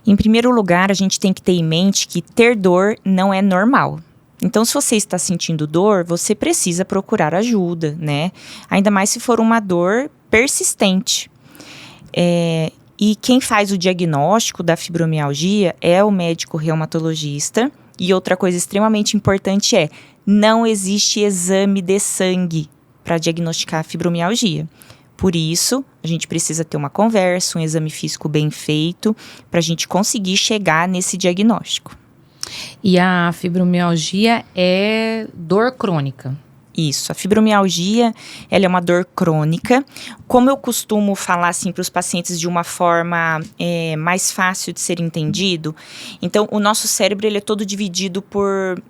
Em primeiro lugar, a gente tem que ter em mente que ter dor não é normal. Então, se você está sentindo dor, você precisa procurar ajuda, né? Ainda mais se for uma dor persistente. E quem faz o diagnóstico da fibromialgia é o médico reumatologista. E outra coisa extremamente importante não existe exame de sangue para diagnosticar a fibromialgia. Por isso, a gente precisa ter uma conversa, um exame físico bem feito, para a gente conseguir chegar nesse diagnóstico. E a fibromialgia é dor crônica? Isso, a fibromialgia, ela é uma dor crônica. Como eu costumo falar assim para os pacientes de uma forma mais fácil de ser entendido, então o nosso cérebro ele é todo dividido por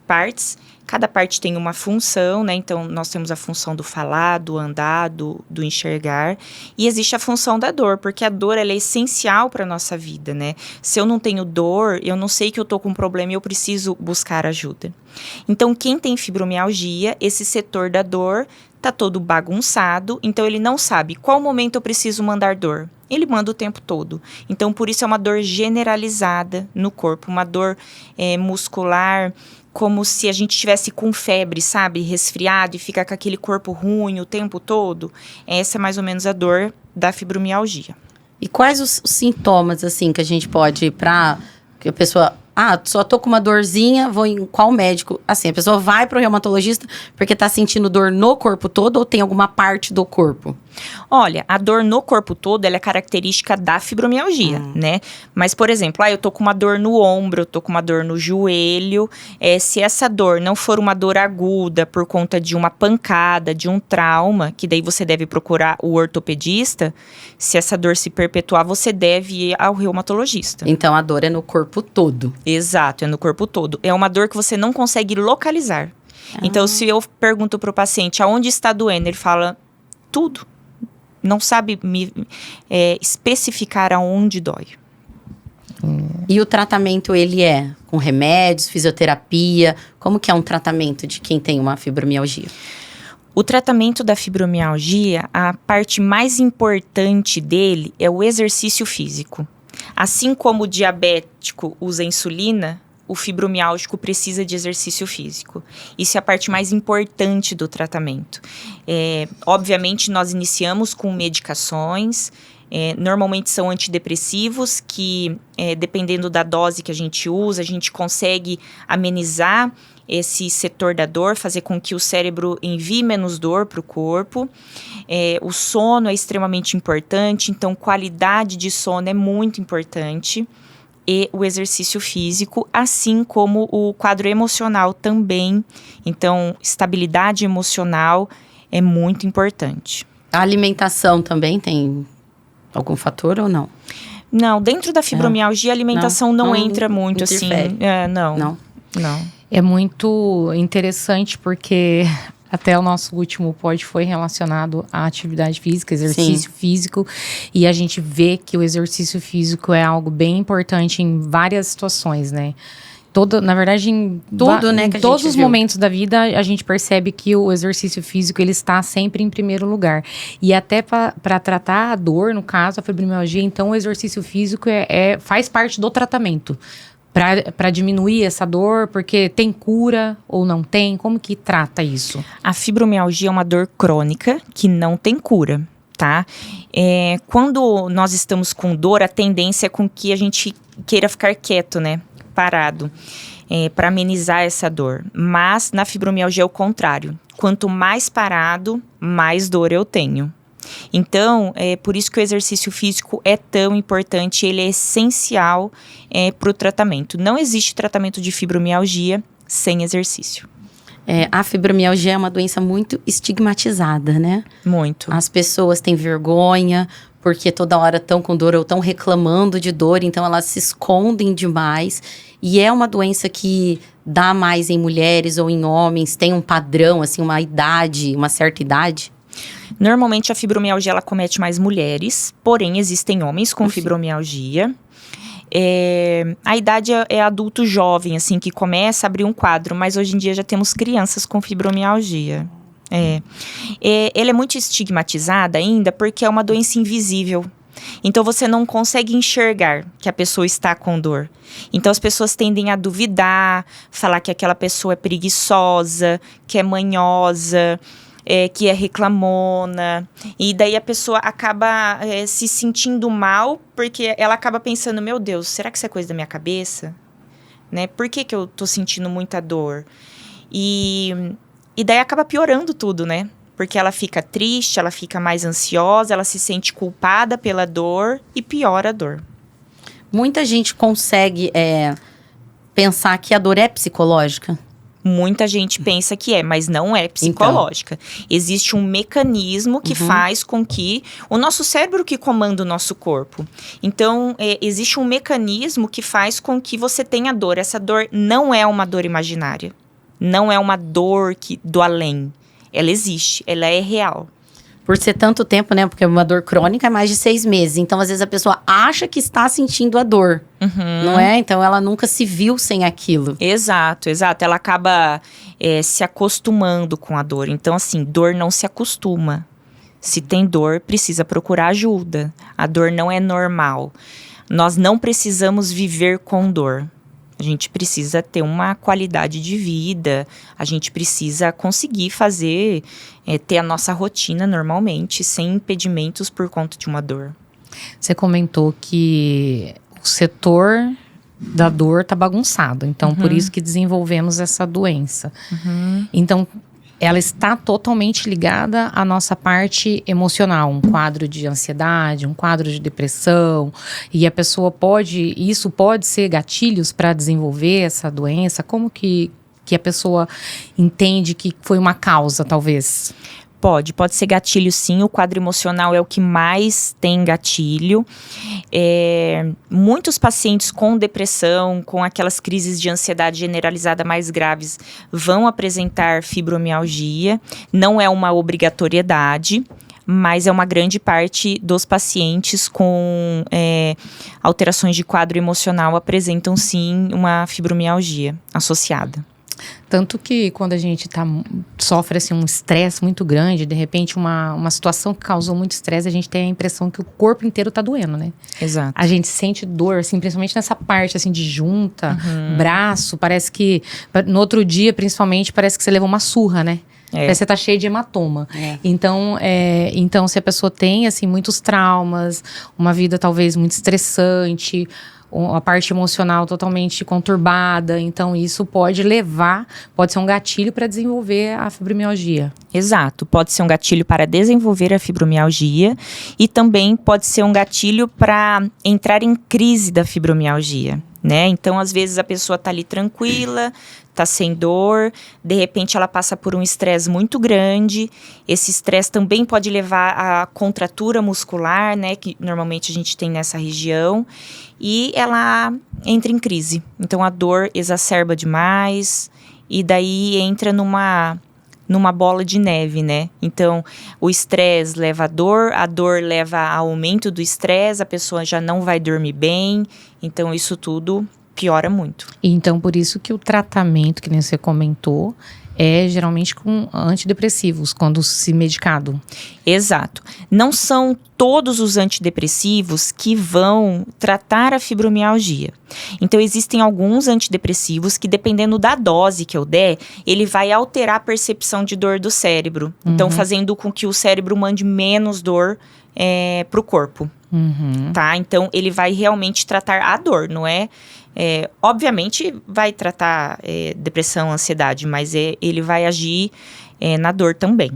partes. Cada parte tem uma função, né? Então, nós temos a função do falar, do andar, do enxergar. E existe a função da dor, porque a dor ela é essencial para a nossa vida, né? Se eu não tenho dor, eu não sei que eu tô com um problema e eu preciso buscar ajuda. Então, quem tem fibromialgia, esse setor da dor tá todo bagunçado, então ele não sabe qual momento eu preciso mandar dor. Ele manda o tempo todo. Então, por isso é uma dor generalizada no corpo, uma dor muscular, como se a gente estivesse com febre, sabe? Resfriado e fica com aquele corpo ruim o tempo todo. Essa é mais ou menos a dor da fibromialgia. E quais os sintomas, assim, que a gente pode ir pra... Que a pessoa... só tô com uma dorzinha, vou em qual médico? Assim, a pessoa vai pro reumatologista porque tá sentindo dor no corpo todo ou tem alguma parte do corpo? Olha, a dor no corpo todo, ela é característica da fibromialgia, né? Mas, por exemplo, eu tô com uma dor no ombro, eu tô com uma dor no joelho. Se essa dor não for uma dor aguda por conta de uma pancada, de um trauma, que daí você deve procurar o ortopedista. Se essa dor se perpetuar, você deve ir ao reumatologista. Então, a dor é no corpo todo. Exato, é no corpo todo. É uma dor que você não consegue localizar. Então, se eu pergunto pro paciente aonde está doendo, ele fala tudo. Não sabe me especificar aonde dói. E o tratamento, ele é com remédios, fisioterapia? Como que é um tratamento de quem tem uma fibromialgia? O tratamento da fibromialgia, a parte mais importante dele é o exercício físico. Assim como o diabético usa insulina, o fibromialgico precisa de exercício físico. Isso é a parte mais importante do tratamento. Obviamente, nós iniciamos com medicações, normalmente são antidepressivos que, dependendo da dose que a gente usa, a gente consegue amenizar esse setor da dor, fazer com que o cérebro envie menos dor para o corpo. O sono é extremamente importante, então qualidade de sono é muito importante. E o exercício físico, assim como o quadro emocional também. Então, estabilidade emocional é muito importante. A alimentação também tem algum fator ou não? Não, dentro da fibromialgia, a alimentação não entra muito, interfere. assim. Não. É muito interessante porque até o nosso último pod foi relacionado à atividade física, exercício físico. E a gente vê que o exercício físico é algo bem importante em várias situações, né? Na verdade, em tudo, né, que em todos os viu. momentos da vida, a gente percebe que o exercício físico, ele está sempre em primeiro lugar. E até para tratar a dor, no caso, a fibromialgia, então o exercício físico faz parte do tratamento. Para diminuir essa dor, porque tem cura ou não tem? Como que trata isso? A fibromialgia é uma dor crônica que não tem cura, tá? Quando nós estamos com dor, a tendência é com que a gente queira ficar quieto, né? Parado, para amenizar essa dor. Mas na fibromialgia é o contrário. Quanto mais parado, mais dor eu tenho. Então, é por isso que o exercício físico é tão importante, ele é essencial para o tratamento. Não existe tratamento de fibromialgia sem exercício. A fibromialgia é uma doença muito estigmatizada, né? Muito. As pessoas têm vergonha, porque toda hora estão com dor ou estão reclamando de dor, então elas se escondem demais. E é uma doença que dá mais em mulheres ou em homens, tem um padrão, assim, uma idade, uma certa idade? Normalmente a fibromialgia ela comete mais mulheres, porém existem homens com fibromialgia. A idade é adulto jovem, assim, que começa a abrir um quadro, mas hoje em dia já temos crianças com fibromialgia. Ela é muito estigmatizada ainda porque é uma doença invisível. Então você não consegue enxergar que a pessoa está com dor. Então as pessoas tendem a duvidar, falar que aquela pessoa é preguiçosa, que é manhosa, que é reclamona. E daí a pessoa acaba se sentindo mal, porque ela acaba pensando, meu Deus, será que isso é coisa da minha cabeça? Né? Por que eu tô sentindo muita dor? E daí acaba piorando tudo, né? Porque ela fica triste, ela fica mais ansiosa, ela se sente culpada pela dor e piora a dor. Muita gente consegue pensar que a dor é psicológica. Muita gente pensa que mas não é psicológica. Então, existe um mecanismo que faz com que... O nosso cérebro que comanda o nosso corpo. Então, existe um mecanismo que faz com que você tenha dor. Essa dor não é uma dor imaginária. Não é uma dor do além. Ela existe, ela é real. Por ser tanto tempo, né? Porque uma dor crônica é mais de 6 meses. Então, às vezes, a pessoa acha que está sentindo a dor. Não é? Então, ela nunca se viu sem aquilo. Exato. Ela acaba se acostumando com a dor. Então, assim, dor não se acostuma. Se tem dor, precisa procurar ajuda. A dor não é normal. Nós não precisamos viver com dor. A gente precisa ter uma qualidade de vida, a gente precisa conseguir fazer, ter a nossa rotina normalmente, sem impedimentos por conta de uma dor. Você comentou que o setor da dor tá bagunçado, então por isso que desenvolvemos essa doença. Então, ela está totalmente ligada à nossa parte emocional, um quadro de ansiedade, um quadro de depressão, e a pessoa isso pode ser gatilhos para desenvolver essa doença. Como que a pessoa entende que foi uma causa, talvez? Pode ser gatilho sim, o quadro emocional é o que mais tem gatilho. Muitos pacientes com depressão, com aquelas crises de ansiedade generalizada mais graves, vão apresentar fibromialgia. Não é uma obrigatoriedade, mas é uma grande parte dos pacientes com alterações de quadro emocional apresentam sim uma fibromialgia associada. Tanto que quando a gente sofre assim, um estresse muito grande, de repente uma situação que causou muito estresse, a gente tem a impressão que o corpo inteiro tá doendo, né? Exato. A gente sente dor, assim, principalmente nessa parte assim, de junta, braço, parece que no outro dia, principalmente, parece que você levou uma surra, né? Parece que você tá cheio de hematoma. Então, se a pessoa tem assim, muitos traumas, uma vida talvez muito estressante, a parte emocional totalmente conturbada, então isso pode ser um gatilho para desenvolver a fibromialgia. Exato, pode ser um gatilho para desenvolver a fibromialgia e também pode ser um gatilho para entrar em crise da fibromialgia, né? Então, às vezes a pessoa tá ali tranquila, tá sem dor, de repente ela passa por um estresse muito grande. Esse estresse também pode levar à contratura muscular, né, que normalmente a gente tem nessa região, e ela entra em crise. Então a dor exacerba demais e daí entra numa bola de neve, né? Então, o estresse leva a dor leva a aumento do estresse, a pessoa já não vai dormir bem, então isso tudo piora muito. Então, por isso que o tratamento, que nem você comentou, é geralmente com antidepressivos, quando se medicado. Exato. Não são todos os antidepressivos que vão tratar a fibromialgia. Então, existem alguns antidepressivos que, dependendo da dose que eu der, ele vai alterar a percepção de dor do cérebro. Então, fazendo com que o cérebro mande menos dor para o corpo. Tá? Então, ele vai realmente tratar a dor, não é? Obviamente vai tratar depressão, ansiedade, mas ele vai agir na dor também.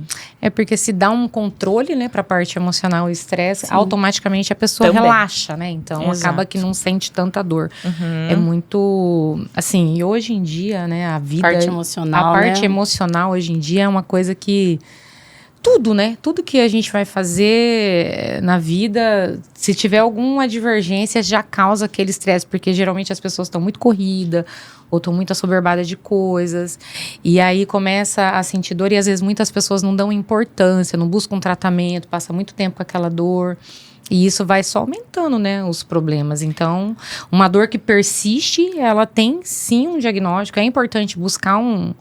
Porque se dá um controle, né, para a parte emocional e estresse, automaticamente a pessoa relaxa, né? Então acaba que não sente tanta dor. É muito, assim, e hoje em dia, né, a parte emocional hoje em dia é uma coisa que tudo, né? Tudo que a gente vai fazer na vida, se tiver alguma divergência, já causa aquele estresse, porque geralmente as pessoas estão muito corridas, ou estão muito assoberbadas de coisas, e aí começa a sentir dor, e às vezes muitas pessoas não dão importância, não buscam tratamento, passa muito tempo com aquela dor, e isso vai só aumentando, né, os problemas. Então, uma dor que persiste, ela tem sim um diagnóstico, é importante buscar um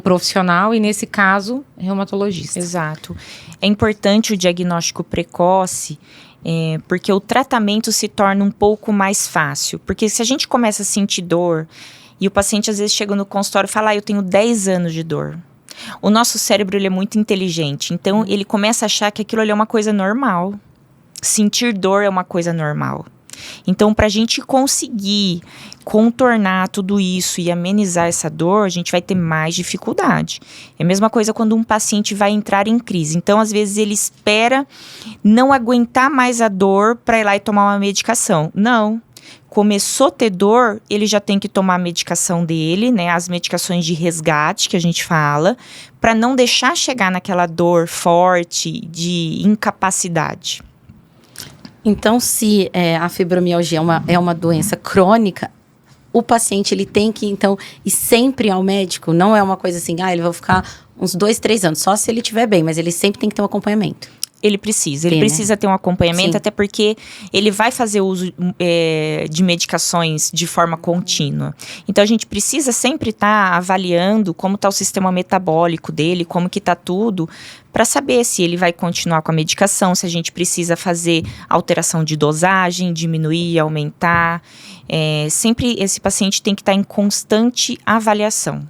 profissional, e nesse caso, reumatologista. Exato. É importante o diagnóstico precoce, porque o tratamento se torna um pouco mais fácil. Porque se a gente começa a sentir dor, e o paciente às vezes chega no consultório e fala, eu tenho 10 anos de dor. O nosso cérebro ele é muito inteligente, então ele começa a achar que aquilo ali é uma coisa normal. Sentir dor é uma coisa normal. Então, para a gente conseguir contornar tudo isso e amenizar essa dor, a gente vai ter mais dificuldade. É a mesma coisa quando um paciente vai entrar em crise. Então, às vezes, ele espera não aguentar mais a dor para ir lá e tomar uma medicação. Não. Começou a ter dor, ele já tem que tomar a medicação dele, né? As medicações de resgate que a gente fala, para não deixar chegar naquela dor forte de incapacidade. Então, se a fibromialgia é uma doença crônica, o paciente ele tem que, então, ir sempre ao médico. Não é uma coisa assim, ele vai ficar uns 2, 3 anos, só se ele estiver bem, mas ele sempre tem que ter um acompanhamento. Ele precisa ter um acompanhamento, Sim. até porque ele vai fazer uso de medicações de forma contínua. Então, a gente precisa sempre estar avaliando como está o sistema metabólico dele, como que está tudo, para saber se ele vai continuar com a medicação, se a gente precisa fazer alteração de dosagem, diminuir, aumentar. Sempre esse paciente tem que estar em constante avaliação.